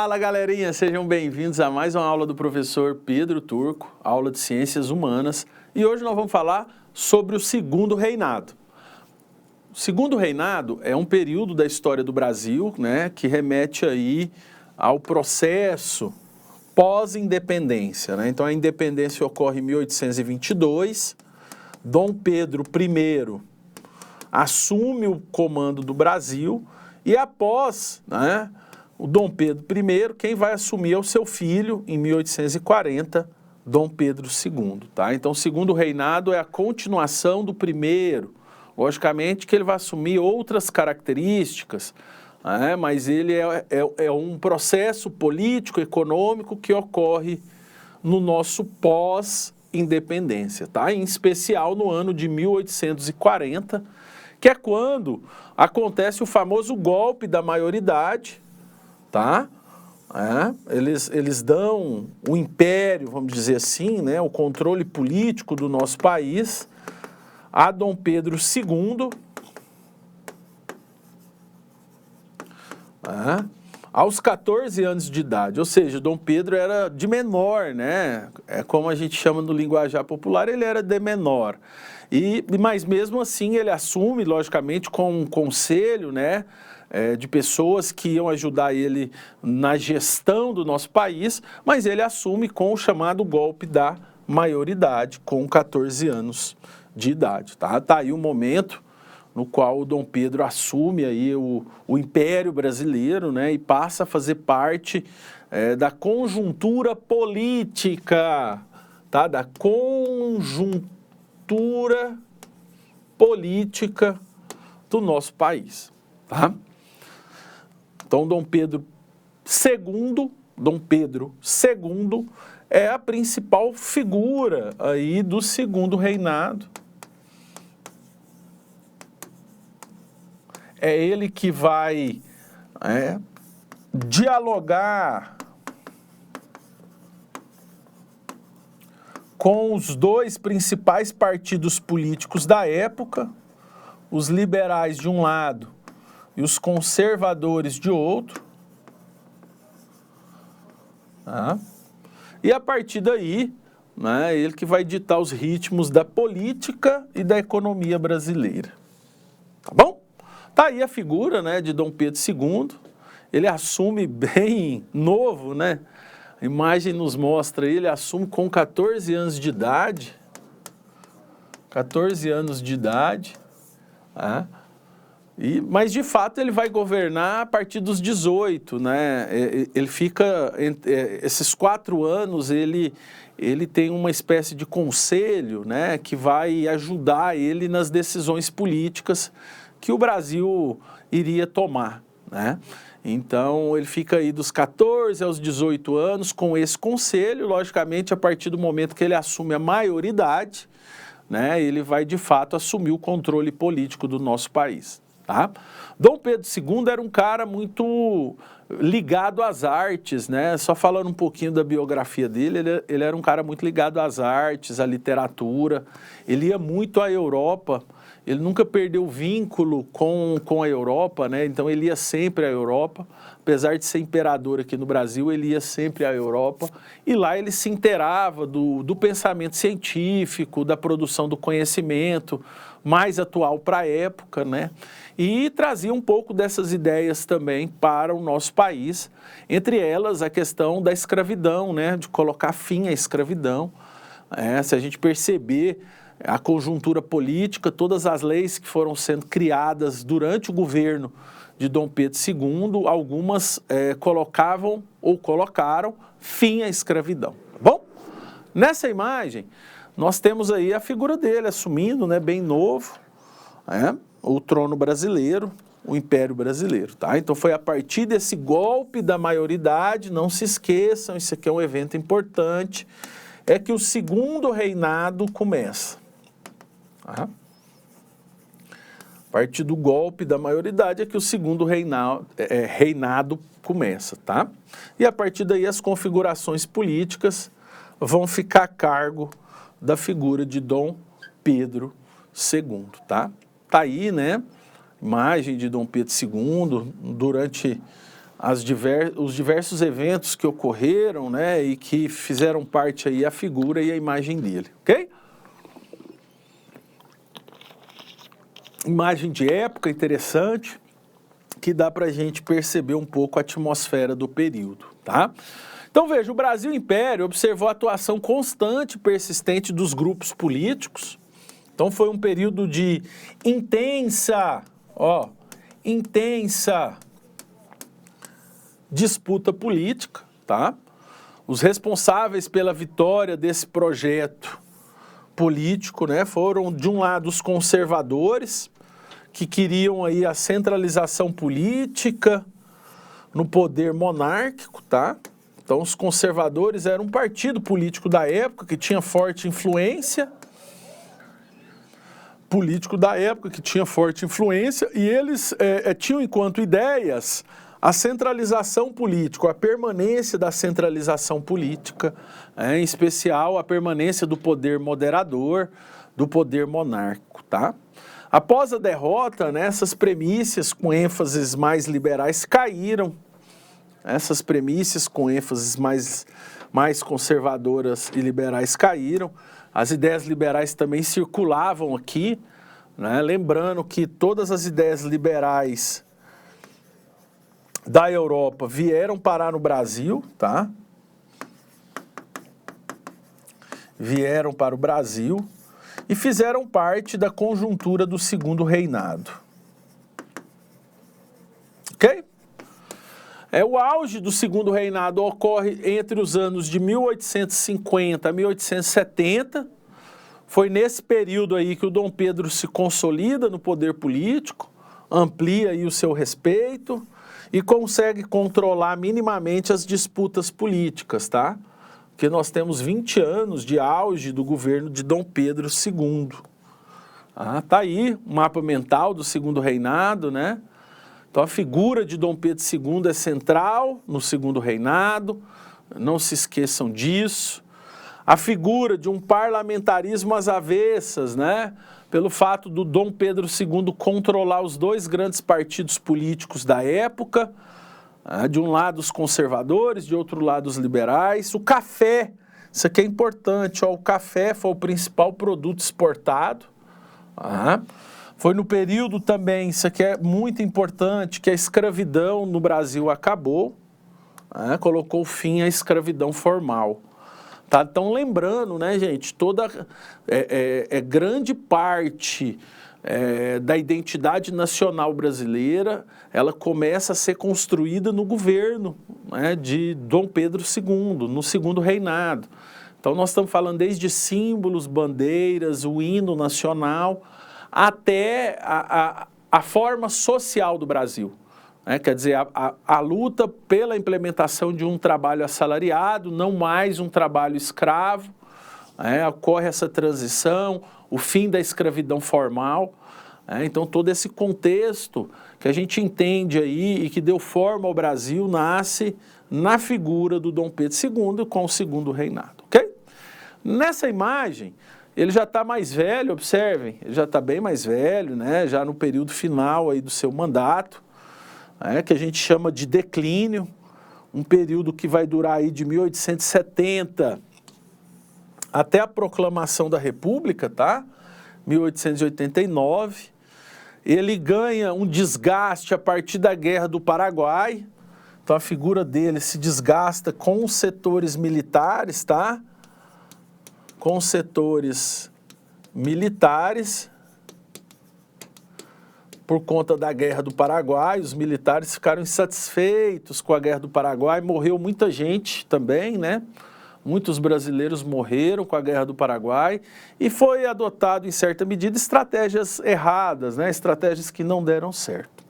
Fala, galerinha, sejam bem-vindos a mais uma aula do professor Pedro Turco, aula de Ciências Humanas, e hoje nós vamos falar sobre o Segundo Reinado. O Segundo Reinado é um período da história do Brasil, né, que remete aí ao processo pós-independência, né? Então a independência ocorre em 1822, Dom Pedro I assume o comando do Brasil e após, né, o Dom Pedro I, quem vai assumir é o seu filho, em 1840, Dom Pedro II, tá? Então, o Segundo Reinado é a continuação do primeiro. Logicamente que ele vai assumir outras características, né? Mas ele é um processo político, econômico que ocorre no nosso pós-independência, tá? Em especial no ano de 1840, que é quando acontece o famoso golpe da maioridade, tá? Eles dão o império, vamos dizer assim, né, o controle político do nosso país a Dom Pedro II, aos 14 anos de idade, ou seja, Dom Pedro era de menor, né? É como a gente chama no linguajar popular, ele era de menor. Mas mesmo assim ele assume, logicamente, com um conselho, né, de pessoas que iam ajudar ele na gestão do nosso país, mas ele assume com o chamado golpe da maioridade, com 14 anos de idade, tá? Tá aí o momento no qual o Dom Pedro assume aí o Império Brasileiro, né, e passa a fazer parte da conjuntura política, tá? Da conjuntura política do nosso país, tá? Então, Dom Pedro II é a principal figura aí do Segundo Reinado. É ele que vai dialogar com os dois principais partidos políticos da época, os liberais de um lado e os conservadores de outro. Tá? E a partir daí, né, ele que vai ditar os ritmos da política e da economia brasileira. Tá bom? Tá aí a figura, né, de Dom Pedro II. Ele assume bem novo, né? A imagem nos mostra ele assume com 14 anos de idade. 14 anos de idade. Tá? Mas, de fato, ele vai governar a partir dos 18, né? Ele fica, esses 4 anos, ele tem uma espécie de conselho, né, que vai ajudar ele nas decisões políticas que o Brasil iria tomar, né? Então, ele fica aí dos 14 aos 18 anos com esse conselho, logicamente, a partir do momento que ele assume a maioridade, né, ele vai, de fato, assumir o controle político do nosso país. Tá? Dom Pedro II era um cara muito ligado às artes, né? Só falando um pouquinho da biografia dele, ele era um cara muito ligado às artes, à literatura, ele ia muito à Europa, ele nunca perdeu vínculo com a Europa, né? Então ele ia sempre à Europa, apesar de ser imperador aqui no Brasil, ele ia sempre à Europa, e lá ele se inteirava do pensamento científico, da produção do conhecimento mais atual para a época, né? E trazia um pouco dessas ideias também para o nosso país, entre elas a questão da escravidão, né? De colocar fim à escravidão. Se a gente perceber a conjuntura política, todas as leis que foram sendo criadas durante o governo de Dom Pedro II, algumas colocavam ou colocaram fim à escravidão. Tá bom? Nessa imagem, nós temos aí a figura dele assumindo, né, bem novo, o trono brasileiro, o Império Brasileiro, tá? Então foi a partir desse golpe da maioridade, não se esqueçam, isso aqui é um evento importante, é que o Segundo Reinado começa. Tá? A partir do golpe da maioridade é que o Segundo Reinado começa, tá? E a partir daí as configurações políticas vão ficar a cargo da figura de Dom Pedro II, tá? Tá aí, né, imagem de Dom Pedro II durante os diversos eventos que ocorreram, né, e que fizeram parte aí a figura e a imagem dele, ok? Imagem de época interessante, que dá para a gente perceber um pouco a atmosfera do período, tá? Então veja, o Brasil Império observou a atuação constante e persistente dos grupos políticos. Então foi um período de intensa disputa política, tá? Os responsáveis pela vitória desse projeto político, né, foram, de um lado, os conservadores, que queriam aí a centralização política no poder monárquico, tá? Então, os conservadores eram um partido político da época que tinha forte influência, e eles tinham enquanto ideias a centralização política, a permanência da centralização política, em especial a permanência do poder moderador, do poder monárquico, tá? Após a derrota, né, essas premissas com ênfases mais liberais caíram. Essas premissas com ênfases mais conservadoras e liberais caíram. As ideias liberais também circulavam aqui, né? Lembrando que todas as ideias liberais da Europa vieram parar no Brasil, tá? Vieram para o Brasil e fizeram parte da conjuntura do Segundo Reinado. Ok? O auge do Segundo Reinado ocorre entre os anos de 1850 a 1870. Foi nesse período aí que o Dom Pedro se consolida no poder político, amplia aí o seu respeito e consegue controlar minimamente as disputas políticas, tá? Porque nós temos 20 anos de auge do governo de Dom Pedro II. Tá aí o mapa mental do Segundo Reinado, né? Então a figura de Dom Pedro II é central no Segundo Reinado, não se esqueçam disso. A figura de um parlamentarismo às avessas, né? Pelo fato do Dom Pedro II controlar os dois grandes partidos políticos da época, de um lado os conservadores, de outro lado os liberais. O café, isso aqui é importante, o café foi o principal produto exportado. Foi no período também, isso aqui é muito importante, que a escravidão no Brasil acabou, colocou fim à escravidão formal. Tá? Então, lembrando, né, gente, grande parte da identidade nacional brasileira, ela começa a ser construída no governo, né, de Dom Pedro II, no Segundo Reinado. Então, nós estamos falando desde símbolos, bandeiras, o hino nacional, até a forma social do Brasil. Quer dizer, a luta pela implementação de um trabalho assalariado, não mais um trabalho escravo, ocorre essa transição, o fim da escravidão formal. Então, todo esse contexto que a gente entende aí e que deu forma ao Brasil nasce na figura do Dom Pedro II com o Segundo Reinado, ok? Nessa imagem, ele já está mais velho, observem, ele já está bem mais velho, né? Já no período final aí do seu mandato, que a gente chama de declínio, um período que vai durar aí de 1870 até a proclamação da República, tá? 1889. Ele ganha um desgaste a partir da Guerra do Paraguai. Então a figura dele se desgasta com os setores militares, tá? Com os setores militares. Por conta da Guerra do Paraguai, os militares ficaram insatisfeitos com a Guerra do Paraguai, morreu muita gente também, né? Muitos brasileiros morreram com a Guerra do Paraguai e foi adotado, em certa medida, estratégias erradas, né? Estratégias que não deram certo.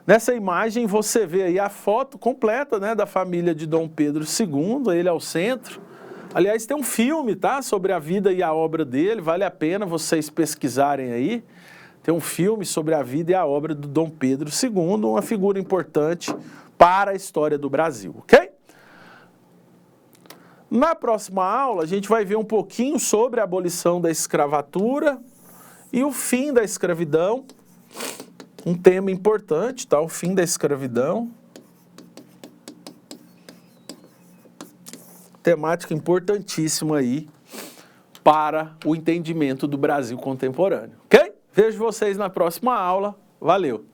Nessa imagem você vê aí a foto completa, né, da família de Dom Pedro II, ele ao centro. Aliás, tem um filme, tá, sobre a vida e a obra dele, vale a pena vocês pesquisarem aí. Tem um filme sobre a vida e a obra do Dom Pedro II, uma figura importante para a história do Brasil, ok? Na próxima aula, a gente vai ver um pouquinho sobre a abolição da escravatura e o fim da escravidão, um tema importante, tá? O fim da escravidão. temática importantíssima aí para o entendimento do Brasil contemporâneo. Ok? Vejo vocês na próxima aula. Valeu!